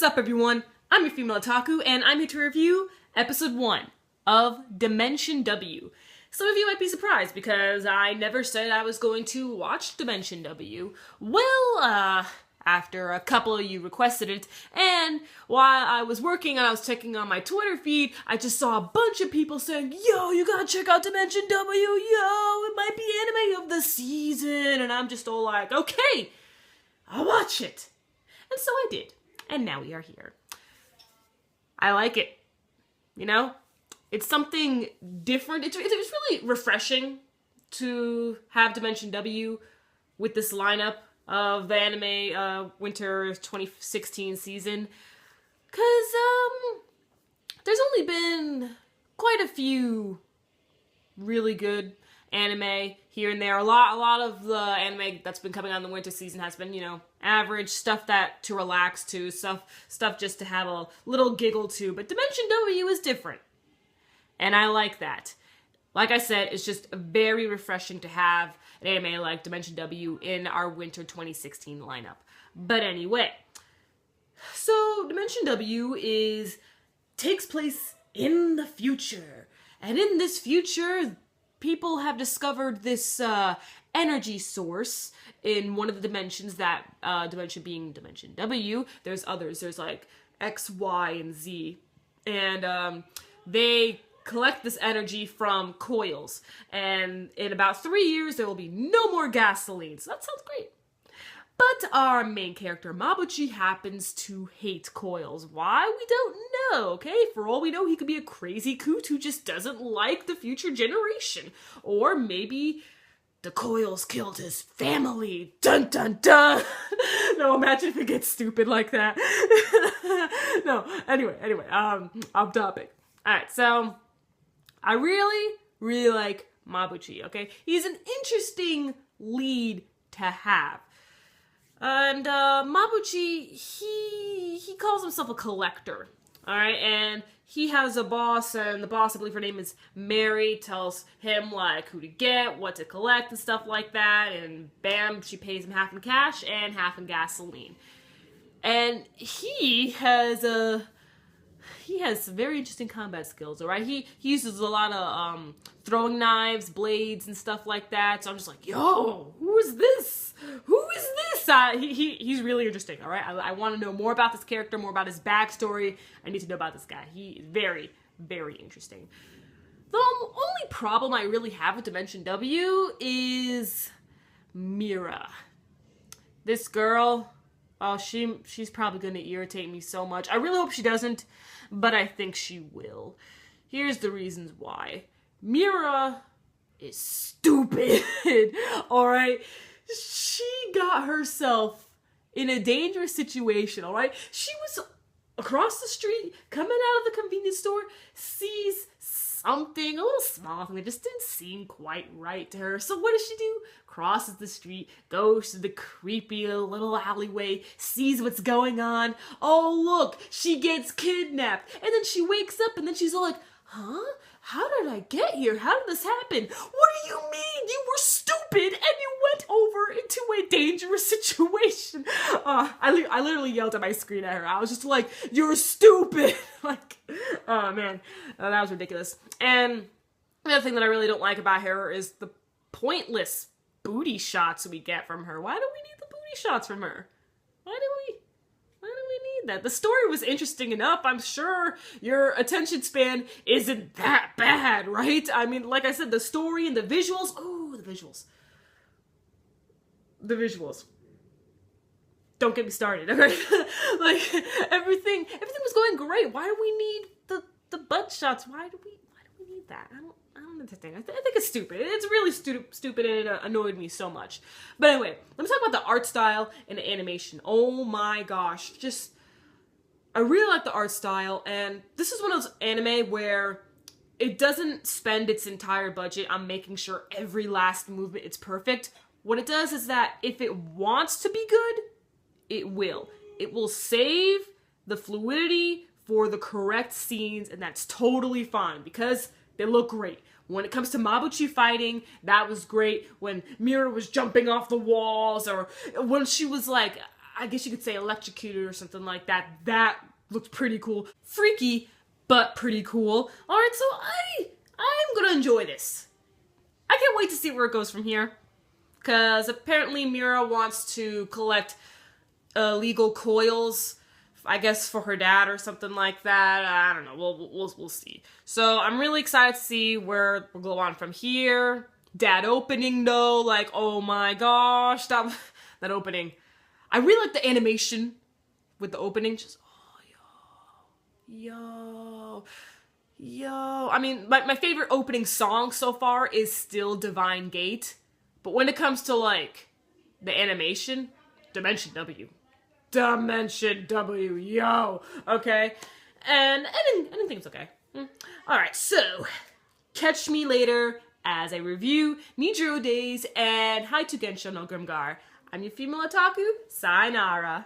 up, everyone? I'm your female otaku, and I'm here to review episode 1 of Dimension W. Some of you might be surprised because I never said I was going to watch Dimension W. Well, after a couple of you requested it, and while I was working and I was checking on my Twitter feed, I just saw a bunch of people saying, yo, you gotta check out Dimension W, yo, it might be anime of the season, and I'm just all like, okay, I'll watch it. And so I did, and now we are here. I like it, you know? It's something different. It's really refreshing to have Dimension W with this lineup of the anime winter 2016 season, because there's only been quite a few really good anime here and there. A lot of the anime that's been coming out in the winter season has been, you know, average stuff that to relax to, stuff just to have a little giggle to. But Dimension W is different, and I like that. Like I said, it's just very refreshing to have an anime like Dimension W in our winter 2016 lineup. But anyway, so Dimension W takes place in the future. And in this future, people have discovered this energy source in one of the dimensions, that dimension being Dimension W. There's others. There's like X, Y, and Z. And they collect this energy from coils, and in about 3 years there will be no more gasoline. So that sounds great. But our main character Mabuchi happens to hate coils. Why? We don't know, okay? For all we know, he could be a crazy coot who just doesn't like the future generation. Or maybe the coils killed his family. Dun dun dun! No, imagine if it gets stupid like that. No, anyway, off topic. Alright, so I really like Mabuchi, okay? He's an interesting lead to have. And Mabuchi, he calls himself a collector, alright? And he has a boss, and the boss, I believe her name is Mary, tells him, like, who to get, what to collect, and stuff like that, and bam, she pays him half in cash and half in gasoline. And he has some very interesting combat skills, alright? He uses a lot of throwing knives, blades, and stuff like that. So I'm just like, yo, who is this? Who is this? He's really interesting, alright? I want to know more about this character, more about his backstory. I need to know about this guy. He is very, very interesting. The only problem I really have with Dimension W is Mira. This girl, oh, she's probably going to irritate me so much. I really hope she doesn't, but I think she will. Here's the reasons why. Mira is stupid, alright? She got herself in a dangerous situation, alright? She was across the street, coming out of the convenience store, sees something, a little small thing that just didn't seem quite right to her. So what does she do? Crosses the street, goes to the creepy little alleyway, sees what's going on. Oh, look, she gets kidnapped. And then she wakes up and then she's all like, huh? How did I get here? How did this happen? What do you mean? You were stupid and you went over into a dangerous situation. I literally yelled at my screen at her. I was just like, you're stupid. Like, oh man, that was ridiculous. And the other thing that I really don't like about her is the pointless booty shots we get from her. Why do we need the booty shots from her? Why do we need that? The story was interesting enough. I'm sure your attention span isn't that bad, right? I mean, like I said, the story and the visuals. Oh, the visuals. The visuals. Don't get me started, okay? Like, everything was going great. Why do we need the butt shots? Why do we need that? I don't understand. I think it's stupid. It's really stupid, and it annoyed me so much. But anyway, let me talk about the art style and the animation. Oh my gosh, I really like the art style, and this is one of those anime where it doesn't spend its entire budget on making sure every last movement is perfect. What it does is that if it wants to be good, it will. It will save the fluidity for the correct scenes, and that's totally fine because they look great. When it comes to Mabuchi fighting, that was great. When Mira was jumping off the walls, or when she was like, I guess you could say electrocuted or something like that. That looked pretty cool. Freaky, but pretty cool. Alright, so I'm gonna enjoy this. I can't wait to see where it goes from here. Because apparently Mira wants to collect illegal coils, I guess for her dad or something like that. I don't know. We'll see. So I'm really excited to see where we'll go on from here. Dat Opening Tho, like, oh my gosh, that opening. I really like the animation with the opening. Just, yo. I mean, my favorite opening song so far is still Divine Gate. But when it comes to, like, the animation, Dimension W. Dimension W, yo, okay? And anything's okay. Alright, so, catch me later as I review Nijiro Days and Hai to Gensho no Grimgar. I'm your female otaku, sayonara.